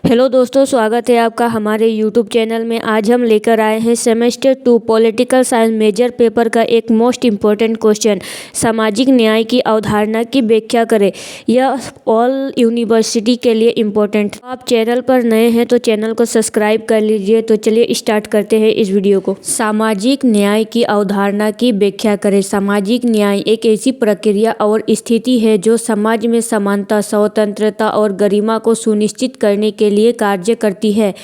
Hello दोस्तों, स्वागत है आपका हमारे यूट्यूब चैनल में। आज हम लेकर आए हैं semester 2 political science major paper का एक मोस्ट इम्पोर्टेंट क्वेश्चन, सामाजिक न्याय की अवधारणा की व्याख्या करें। यह ऑल यूनिवर्सिटी के लिए इम्पोर्टेंट। आप चैनल पर नए हैं तो चैनल को सब्सक्राइब कर लीजिए। तो चलिए स्टार्ट करते हैं इस वीडियो को। सामाजिक न्याय की अवधारणा की व्याख्या करें। सामाजिक न्याय एक ऐसी प्रक्रिया और स्थिति है जो समाज में समानता, स्वतंत्रता और गरिमा को सुनिश्चित करने के लिए कार्य करती है।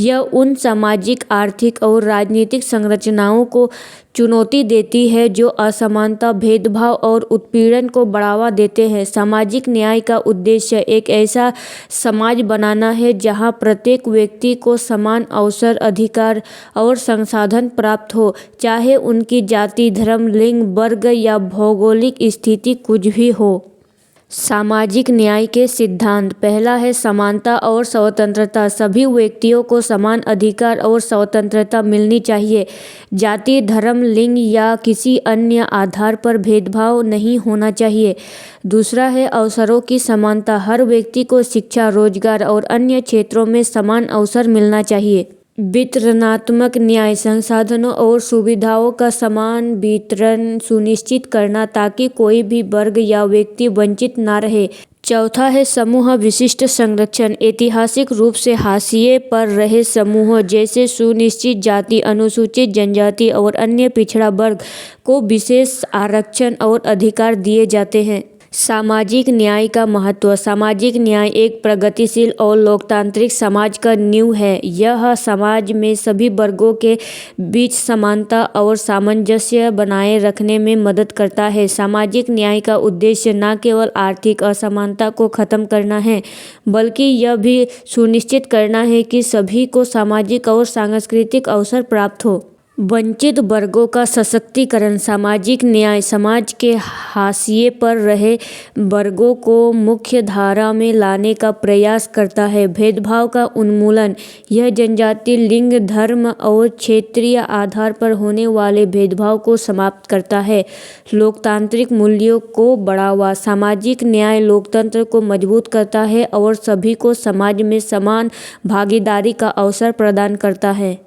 यह उन सामाजिक, आर्थिक और राजनीतिक संरचनाओं को चुनौती देती है जो असमानता, भेदभाव और उत्पीड़न को बढ़ावा देते हैं। सामाजिक न्याय का उद्देश्य एक ऐसा समाज बनाना है जहां प्रत्येक व्यक्ति को समान अवसर, अधिकार और संसाधन प्राप्त हो, चाहे उनकी जाति, धर्म, लिंग, वर्ग या भौगोलिक स्थिति कुछ भी हो। सामाजिक न्याय के सिद्धांत। पहला है समानता और स्वतंत्रता। सभी व्यक्तियों को समान अधिकार और स्वतंत्रता मिलनी चाहिए। जाति, धर्म, लिंग या किसी अन्य आधार पर भेदभाव नहीं होना चाहिए। दूसरा है अवसरों की समानता। हर व्यक्ति को शिक्षा, रोजगार और अन्य क्षेत्रों में समान अवसर मिलना चाहिए। वितरणात्मक न्याय। संसाधनों और सुविधाओं का समान वितरण सुनिश्चित करना ताकि कोई भी वर्ग या व्यक्ति वंचित न रहे। चौथा है समूह विशिष्ट संरक्षण। ऐतिहासिक रूप से हाशिए पर रहे समूहों जैसे सुनिश्चित जाति, अनुसूचित जनजाति और अन्य पिछड़ा वर्ग को विशेष आरक्षण और अधिकार दिए जाते हैं। सामाजिक न्याय का महत्व। सामाजिक न्याय एक प्रगतिशील और लोकतांत्रिक समाज का नींव है। यह समाज में सभी वर्गों के बीच समानता और सामंजस्य बनाए रखने में मदद करता है। सामाजिक न्याय का उद्देश्य न केवल आर्थिक असमानता को खत्म करना है, बल्कि यह भी सुनिश्चित करना है कि सभी को सामाजिक और सांस्कृतिक अवसर प्राप्त हो। वंचित वर्गों का सशक्तिकरण। सामाजिक न्याय समाज के हाशिए पर रहे वर्गों को मुख्य धारा में लाने का प्रयास करता है। भेदभाव का उन्मूलन। यह जनजाति, लिंग, धर्म और क्षेत्रीय आधार पर होने वाले भेदभाव को समाप्त करता है। लोकतांत्रिक मूल्यों को बढ़ावा। सामाजिक न्याय लोकतंत्र को मजबूत करता है और सभी को समाज में समान भागीदारी का अवसर प्रदान करता है।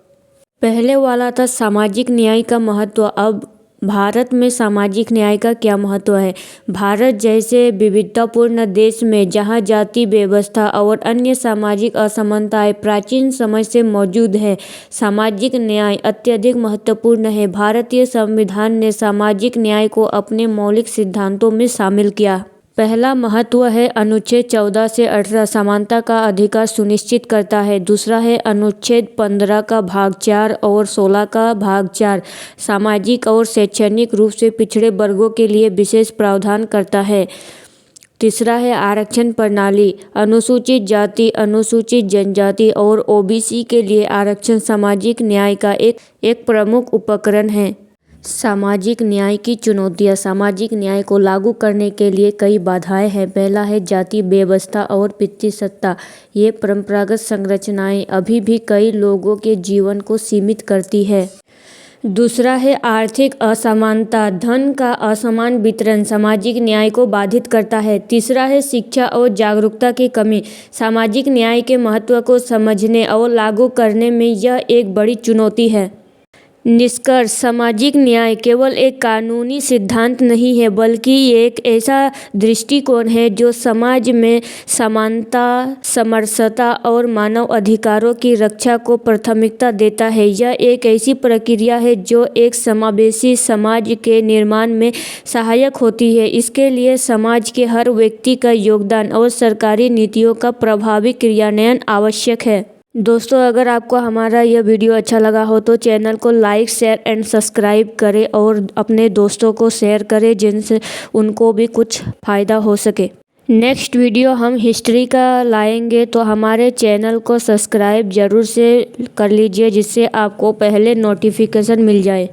पहले वाला था सामाजिक न्याय का महत्व। अब भारत में सामाजिक न्याय का क्या महत्व है। भारत जैसे विविधतापूर्ण देश में जहां जाति व्यवस्था और अन्य सामाजिक असमानताएं प्राचीन समय से मौजूद है, सामाजिक न्याय अत्यधिक महत्वपूर्ण है। भारतीय संविधान ने सामाजिक न्याय को अपने मौलिक सिद्धांतों में शामिल किया। पहला महत्व है अनुच्छेद 14 से 18 समानता का अधिकार सुनिश्चित करता है। दूसरा है अनुच्छेद 15 का भाग 4 और 16 का भाग 4 सामाजिक और शैक्षणिक रूप से पिछड़े वर्गों के लिए विशेष प्रावधान करता है। तीसरा है आरक्षण प्रणाली। अनुसूचित जाति, अनुसूचित जनजाति और ओबीसी के लिए आरक्षण सामाजिक न्याय का एक प्रमुख उपकरण है। सामाजिक न्याय की चुनौतियाँ। सामाजिक न्याय को लागू करने के लिए कई बाधाएं हैं। पहला है जाति व्यवस्था और पितृसत्ता। ये परंपरागत संरचनाएं अभी भी कई लोगों के जीवन को सीमित करती है। दूसरा है आर्थिक असमानता। धन का असमान वितरण सामाजिक न्याय को बाधित करता है। तीसरा है शिक्षा और जागरूकता की कमी। सामाजिक न्याय के महत्व को समझने और लागू करने में यह एक बड़ी चुनौती है। निष्कर्ष। सामाजिक न्याय केवल एक कानूनी सिद्धांत नहीं है, बल्कि एक ऐसा दृष्टिकोण है जो समाज में समानता, समरसता और मानव अधिकारों की रक्षा को प्राथमिकता देता है। यह एक ऐसी प्रक्रिया है जो एक समावेशी समाज के निर्माण में सहायक होती है। इसके लिए समाज के हर व्यक्ति का योगदान और सरकारी नीतियों का प्रभावी क्रियान्वयन आवश्यक है। दोस्तों, अगर आपको हमारा यह वीडियो अच्छा लगा हो तो चैनल को लाइक, शेयर एंड सब्सक्राइब करें और अपने दोस्तों को शेयर करें जिनसे उनको भी कुछ फ़ायदा हो सके। नेक्स्ट वीडियो हम हिस्ट्री का लाएंगे, तो हमारे चैनल को सब्सक्राइब ज़रूर से कर लीजिए जिससे आपको पहले नोटिफिकेशन मिल जाए।